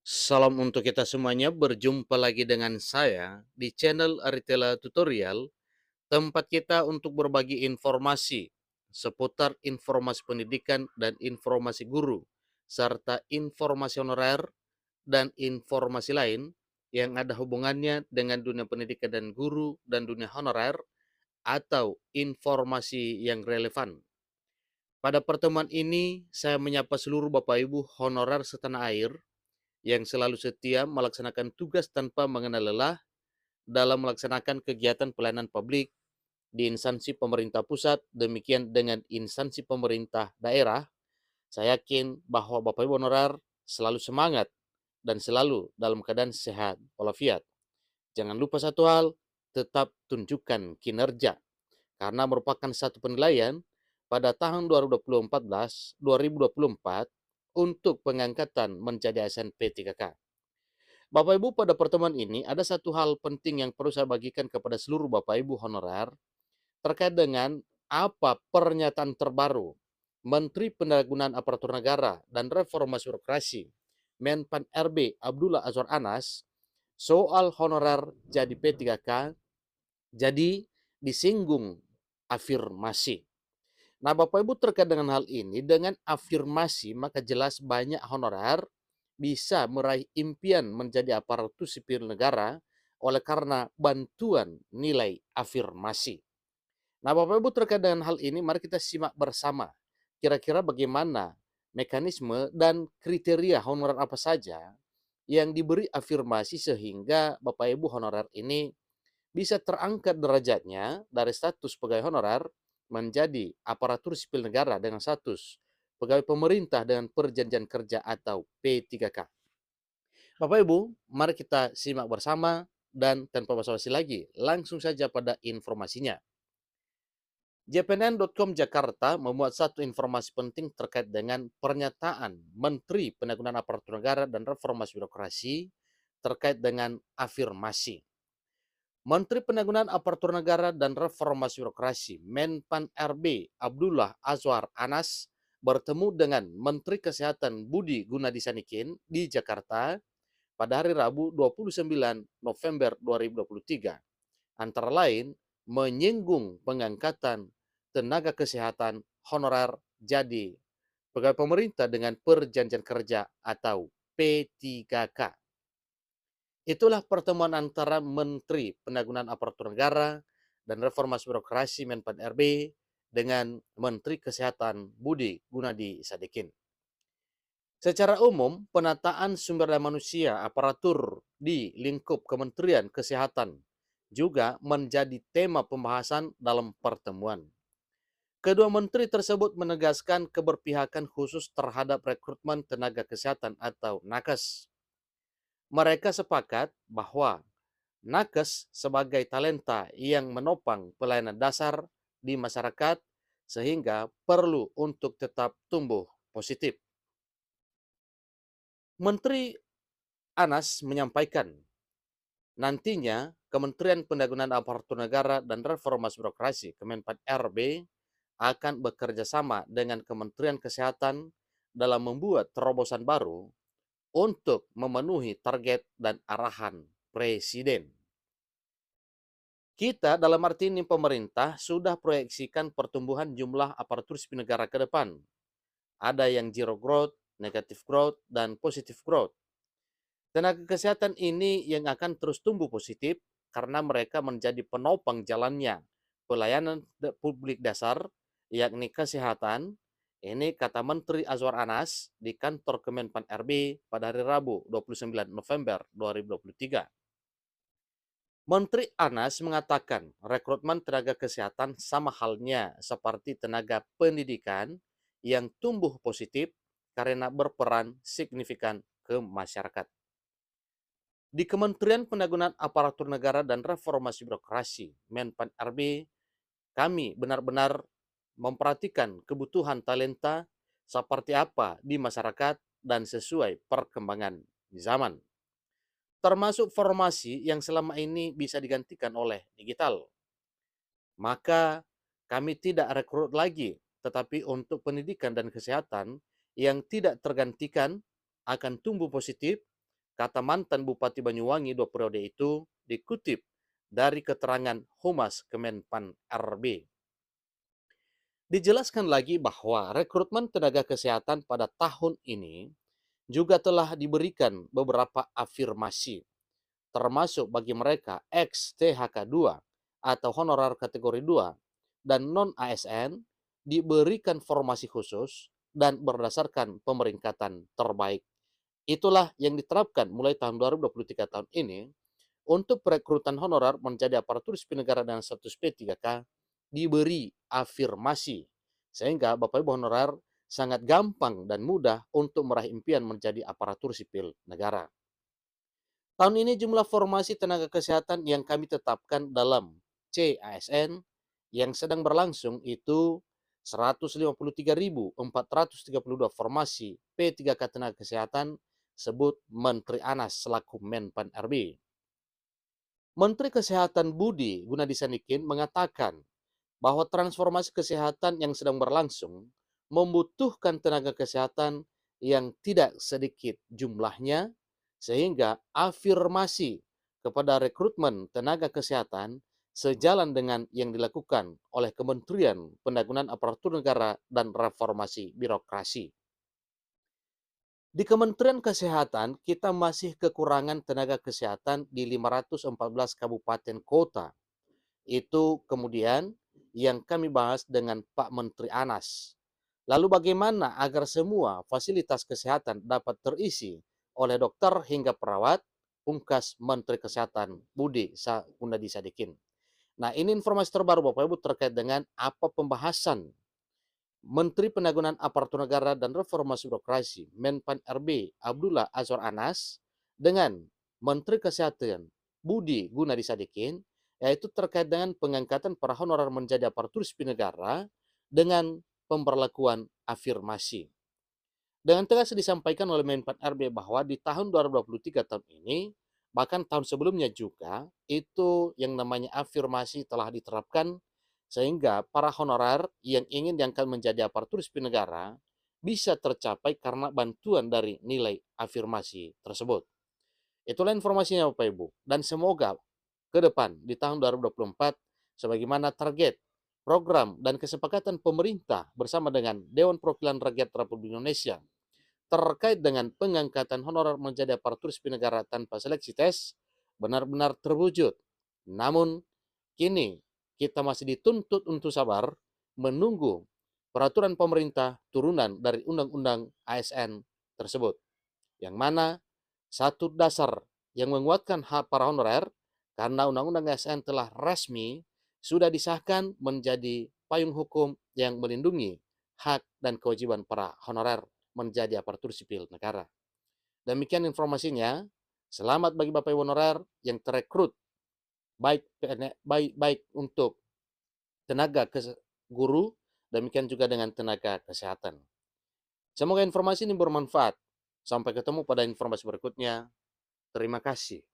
Salam untuk kita semuanya, berjumpa lagi dengan saya di channel Aritela Tutorial, tempat kita untuk berbagi informasi seputar informasi pendidikan dan informasi guru, serta informasi honorer dan informasi lain yang ada hubungannya dengan dunia pendidikan dan guru dan dunia honorer atau informasi yang relevan. Pada pertemuan ini, saya menyapa seluruh Bapak Ibu honorer setanah air yang selalu setia melaksanakan tugas tanpa mengenal lelah dalam melaksanakan kegiatan pelayanan publik di instansi pemerintah pusat, demikian dengan instansi pemerintah daerah. Saya yakin bahwa Bapak Ibu honorer selalu semangat dan selalu dalam keadaan sehat walafiat. Jangan lupa satu hal, tetap tunjukkan kinerja karena merupakan satu penilaian pada tahun 2024 untuk pengangkatan menjadi ASN P3K. Bapak Ibu, pada pertemuan ini ada satu hal penting yang perlu saya bagikan kepada seluruh Bapak Ibu honorer terkait dengan apa pernyataan terbaru Menteri Pendayagunaan Aparatur Negara dan Reformasi Birokrasi Menpan RB Abdullah Azwar Anas soal honorer jadi P3K, jadi disinggung afirmasi. Nah, Bapak Ibu, terkait dengan hal ini, dengan afirmasi maka jelas banyak honorer bisa meraih impian menjadi aparatur sipil negara oleh karena bantuan nilai afirmasi. Nah, Bapak Ibu, terkait dengan hal ini mari kita simak bersama kira-kira bagaimana mekanisme dan kriteria honorer apa saja yang diberi afirmasi sehingga Bapak Ibu honorer ini bisa terangkat derajatnya dari status pegawai honorer menjadi aparatur sipil negara dengan status pegawai pemerintah dengan perjanjian kerja atau P3K. Bapak Ibu, mari kita simak bersama dan tanpa basa-basi lagi, langsung saja pada informasinya. JPNN.com Jakarta memuat satu informasi penting terkait dengan pernyataan Menteri Pendayagunaan Aparatur Negara dan Reformasi Birokrasi terkait dengan afirmasi. Menteri Pendayagunaan Aparatur Negara dan Reformasi Birokrasi Menpan RB Abdullah Azwar Anas bertemu dengan Menteri Kesehatan Budi Gunadi Sadikin di Jakarta pada hari Rabu 29 November 2023. Antara lain menyinggung pengangkatan tenaga kesehatan honorer jadi pegawai pemerintah dengan perjanjian kerja atau P3K. Itulah pertemuan antara Menteri Pendayagunaan Aparatur Negara dan Reformasi Birokrasi Menpan RB dengan Menteri Kesehatan Budi Gunadi Sadikin. Secara umum, penataan sumber daya manusia aparatur di lingkup Kementerian Kesehatan juga menjadi tema pembahasan dalam pertemuan. Kedua menteri tersebut menegaskan keberpihakan khusus terhadap rekrutmen tenaga kesehatan atau nakes. Mereka sepakat bahwa nakes sebagai talenta yang menopang pelayanan dasar di masyarakat sehingga perlu untuk tetap tumbuh positif. Menteri Anas menyampaikan, nantinya Kementerian Pendayagunaan Aparatur Negara dan Reformasi Birokrasi Kemenpan RB akan bekerja sama dengan Kementerian Kesehatan dalam membuat terobosan baru untuk memenuhi target dan arahan Presiden. Kita dalam arti ini pemerintah sudah proyeksikan pertumbuhan jumlah aparatur sipil negara ke depan. Ada yang zero growth, negative growth, dan positive growth. Tenaga kesehatan ini yang akan terus tumbuh positif karena mereka menjadi penopang jalannya pelayanan publik dasar, yakni kesehatan. Ini kata Menteri Azwar Anas di kantor Kemenpan RB pada hari Rabu 29 November 2023. Menteri Anas mengatakan rekrutmen tenaga kesehatan sama halnya seperti tenaga pendidikan yang tumbuh positif karena berperan signifikan ke masyarakat. Di Kementerian Pendayagunaan Aparatur Negara dan Reformasi Birokrasi Menpan RB, kami benar-benar memperhatikan kebutuhan talenta seperti apa di masyarakat dan sesuai perkembangan zaman. Termasuk formasi yang selama ini bisa digantikan oleh digital. Maka kami tidak rekrut lagi, tetapi untuk pendidikan dan kesehatan yang tidak tergantikan akan tumbuh positif kata mantan Bupati Banyuwangi 2 periode itu dikutip dari keterangan Humas Kemenpan RB. Dijelaskan lagi bahwa rekrutmen tenaga kesehatan pada tahun ini juga telah diberikan beberapa afirmasi, termasuk bagi mereka ex-THK2 atau honorer kategori 2 dan non-ASN diberikan formasi khusus dan berdasarkan pemeringkatan terbaik. Itulah yang diterapkan mulai tahun 2023 tahun ini untuk perekrutan honorer menjadi aparatur sipil negara dengan status P3K diberi afirmasi, sehingga Bapak Ibu honorer sangat gampang dan mudah untuk meraih impian menjadi aparatur sipil negara. Tahun ini jumlah formasi tenaga kesehatan yang kami tetapkan dalam CASN yang sedang berlangsung itu 153.432 formasi P3K tenaga kesehatan, sebut Menteri Anas selaku Menpan RB. Menteri Kesehatan Budi Gunadisadikin mengatakan bahwa transformasi kesehatan yang sedang berlangsung membutuhkan tenaga kesehatan yang tidak sedikit jumlahnya, sehingga afirmasi kepada rekrutmen tenaga kesehatan sejalan dengan yang dilakukan oleh Kementerian Pendagunan Aparatur Negara dan Reformasi Birokrasi. Di Kementerian Kesehatan, kita masih kekurangan tenaga kesehatan di 514 kabupaten kota. Itu kemudian yang kami bahas dengan Pak Menteri Anas. Lalu bagaimana agar semua fasilitas kesehatan dapat terisi oleh dokter hingga perawat? Ungkas Menteri Kesehatan Budi Gunadisadikin. Nah, ini informasi terbaru Bapak Ibu terkait dengan apa pembahasan Menteri Pendagunan Aparatur Negara dan Reformasi Birokrasi Menpan RB Abdullah Azwar Anas dengan Menteri Kesehatan Budi Gunadisadikin, yaitu terkait dengan pengangkatan para honorer menjadi aparatur sipil negara dengan pemberlakuan afirmasi. Dengan tegas disampaikan oleh Menpan RB bahwa di tahun 2023 tahun ini, bahkan tahun sebelumnya juga, itu yang namanya afirmasi telah diterapkan sehingga para honorer yang ingin diangkat menjadi aparatur sipil negara bisa tercapai karena bantuan dari nilai afirmasi tersebut. Itulah informasinya Bapak Ibu. Dan semoga ke depan di tahun 2024 sebagaimana target, program, dan kesepakatan pemerintah bersama dengan Dewan Perwakilan Rakyat Republik Indonesia terkait dengan pengangkatan honorer menjadi aparatur sipil negara tanpa seleksi tes benar-benar terwujud. Namun kini kita masih dituntut untuk sabar menunggu peraturan pemerintah turunan dari Undang-Undang ASN tersebut, yang mana satu dasar yang menguatkan hak para honorer karena Undang-Undang ASN telah resmi sudah disahkan menjadi payung hukum yang melindungi hak dan kewajiban para honorer menjadi aparatur sipil negara. Demikian informasinya. Selamat bagi Bapak Ibu honorer yang terekrut baik untuk tenaga guru, demikian juga dengan tenaga kesehatan. Semoga informasi ini bermanfaat. Sampai ketemu pada informasi berikutnya. Terima kasih.